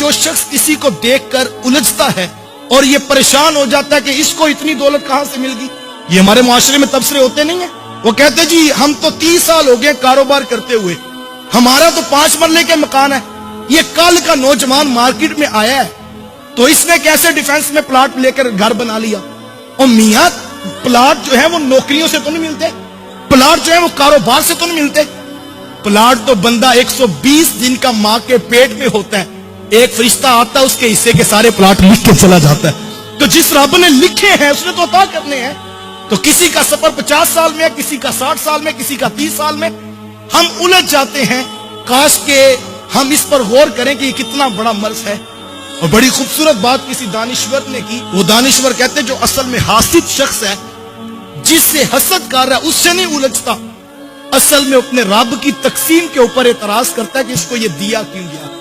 जो शख्स किसी को देखकर उलझता है और ये परेशान हो जाता है कि इसको इतनी दौलत कहां से मिल गई, ये हमारे मुआशरे में तबसरे होते नहीं है। वो कहते जी हम तो 30 साल हो गए कारोबार करते हुए, हमारा तो 5 मरले के मकान है, ये कल का नौजवान मार्केट में आया है तो इसने कैसे डिफेंस में प्लाट लेकर घर बना लिया। और मियां प्लाट जो है वो नौकरियों से तो नहीं मिलते, प्लाट जो है वो कारोबार से तो नहीं मिलते, प्लाट तो बंदा 120 दिन का मां के पेट में होता है, एक फरिश्ता आता है उसके हिस्से के सारे प्लाट लिख के चला जाता है। तो जिस रब ने लिखे हैं उसने तो अता करने हैं। तो किसी का सफर 50 साल में, किसी का 60 साल में, किसी का 30 साल में, हम उलझ जाते हैं। काश के हम इस पर गौर करें कि ये कितना बड़ा मर्ज है। और बड़ी खूबसूरत बात किसी दानिश्वर ने की। वो दानिश्वर कहते जो असल में हासिद शख्स है, जिससे हसद कर रहा है उससे नहीं उलझता, असल में अपने रब की तकसीम के ऊपर एतराज करता है कि इसको ये दिया क्यों गया।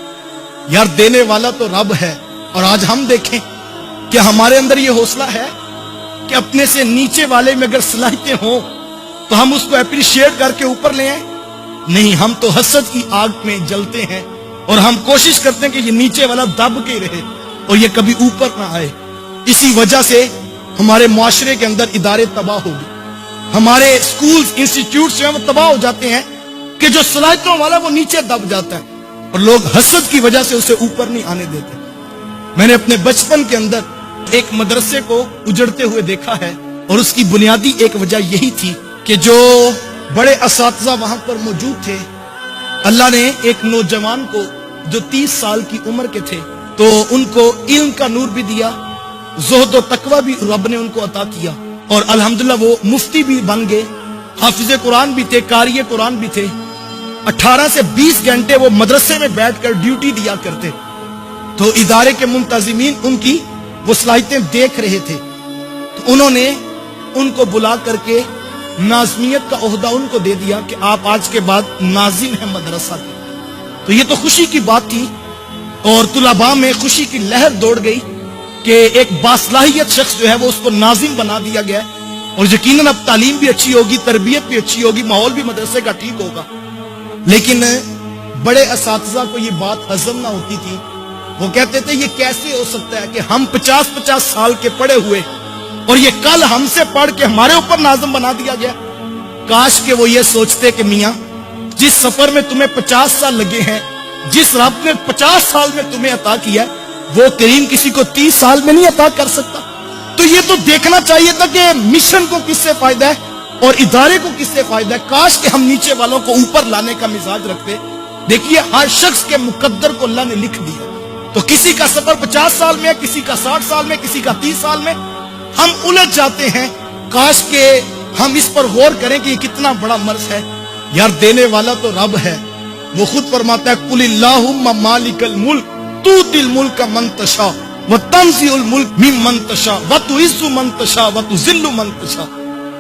यार देने वाला तो रब है। और आज हम देखें कि हमारे अंदर ये हौसला है कि अपने से नीचे वाले में अगर सलाहियतें हों तो हम उसको अप्रिशिएट करके ऊपर ले आए। नहीं, हम तो हसद की आग में जलते हैं और हम कोशिश करते हैं कि ये नीचे वाला दब के रहे और ये कभी ऊपर ना आए। इसी वजह से हमारे मुआशरे के अंदर इदारे तबाह हो गए, हमारे स्कूल्स इंस्टीट्यूट जो है वो तबाह हो जाते हैं कि जो सलाहियतों वाला वो नीचे दब जाता है और लोग हसद की वजह से उसे ऊपर नहीं आने देते। मैंने अपने बचपन के अंदर एक मदरसे को उजड़ते हुए देखा है और उसकी बुनियादी एक वजह यही थी कि जो बड़े असातिज़ा वहां पर मौजूद थे, अल्लाह ने एक नौजवान को जो 30 साल की उम्र के थे तो उनको इल्म का नूर भी दिया, ज़ुहद और तकवा भी रब ने उनको अता किया और अल्हम्दुलिल्लाह वो मुफ्ती भी बन गए, हाफिज़े कुरान भी थे, कारी कुरान भी थे। 18 से 20 घंटे वो मदरसे में बैठकर ड्यूटी दिया करते। तो इदारे के मुंतजिमीन उनकी वो सलाहियतें देख रहे थे तो उन्होंने उनको बुला करके नाज़मियत का ओहदा उनको दे दिया कि आप आज के बाद नाजिम हैं मदरसा के। तो ये तो खुशी की बात थी और तुलबा में खुशी की लहर दौड़ गई कि एक बासलाहियत शख्स जो है वो उसको नाजिम बना दिया गया और यकीनन अब तालीम भी अच्छी होगी, तरबियत भी अच्छी होगी, माहौल भी मदरसे का ठीक होगा। लेकिन बड़े असातिज़ा को ये बात हजम ना होती थी। वो कहते थे ये कैसे हो सकता है कि हम 50-50 साल के पढ़े हुए और ये कल हमसे पढ़ के हमारे ऊपर नाज़िम बना दिया गया। काश के वो ये सोचते कि मियां जिस सफर में तुम्हें 50 साल लगे हैं, जिस रब ने 50 साल में तुम्हें अता किया, वो करीम किसी को 30 साल में नहीं अता कर सकता। तो ये तो देखना चाहिए था कि मिशन को किससे फायदा है और इदारे को किससे फायदा है। काश के हम नीचे वालों को ऊपर लाने का मिजाज रखते। देखिए हर शख्स के मुकद्दर को अल्लाह ने लिख दिया। तो किसी का सफर 50 साल में, किसी का 60 साल में, किसी का 30 साल में, हम उलझ जाते हैं। काश के हम इस पर गौर करें कि ये कितना बड़ा मर्ज है। यार देने वाला तो रब है। वो खुद फरमाता है कुलिल्लाहुम्मा मालिकल मुल्क तूतिल मुल्क मन तशा व तंज़िउल मुल्क मिम्मन तशा व तुइज़्ज़ु मन तशा व तुज़िल्लु मन तशा।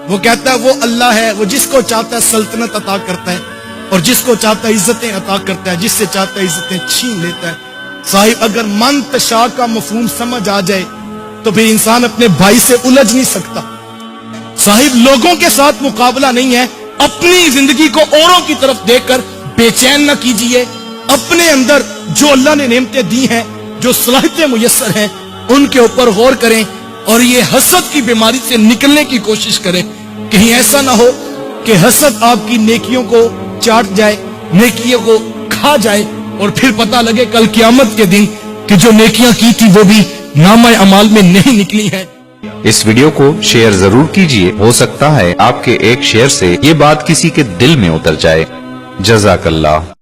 वो कहता है वो अल्लाह है, वो जिसको चाहता है सल्तनत अता करता है और जिसको चाहता है इज्जतें अता करता है, जिससे चाहता है इज्जतें छीन लेता है। साहिब अगर मन तशा का मफहूम समझ आ जाए तो फिर इंसान अपने भाई से उलझ नहीं सकता। साहिब लोगों के साथ मुकाबला नहीं है, अपनी जिंदगी को औरों की तरफ देखकर बेचैन न कीजिए। अपने अंदर जो अल्लाह ने नेमतें दी हैं, जो सलाहियतें मुयस्सर हैं, उनके ऊपर गौर करें और ये हसद की बीमारी से निकलने की कोशिश करें। कहीं ऐसा ना हो कि हसद आपकी नेकियों को चाट जाए, नेकियों को खा जाए और फिर पता लगे कल क़यामत के दिन कि जो नेकियां की थी वो भी नामा अमाल में नहीं निकली है। इस वीडियो को शेयर जरूर कीजिए, हो सकता है आपके एक शेयर से ये बात किसी के दिल में उतर जाए। जज़ाकल्लाह।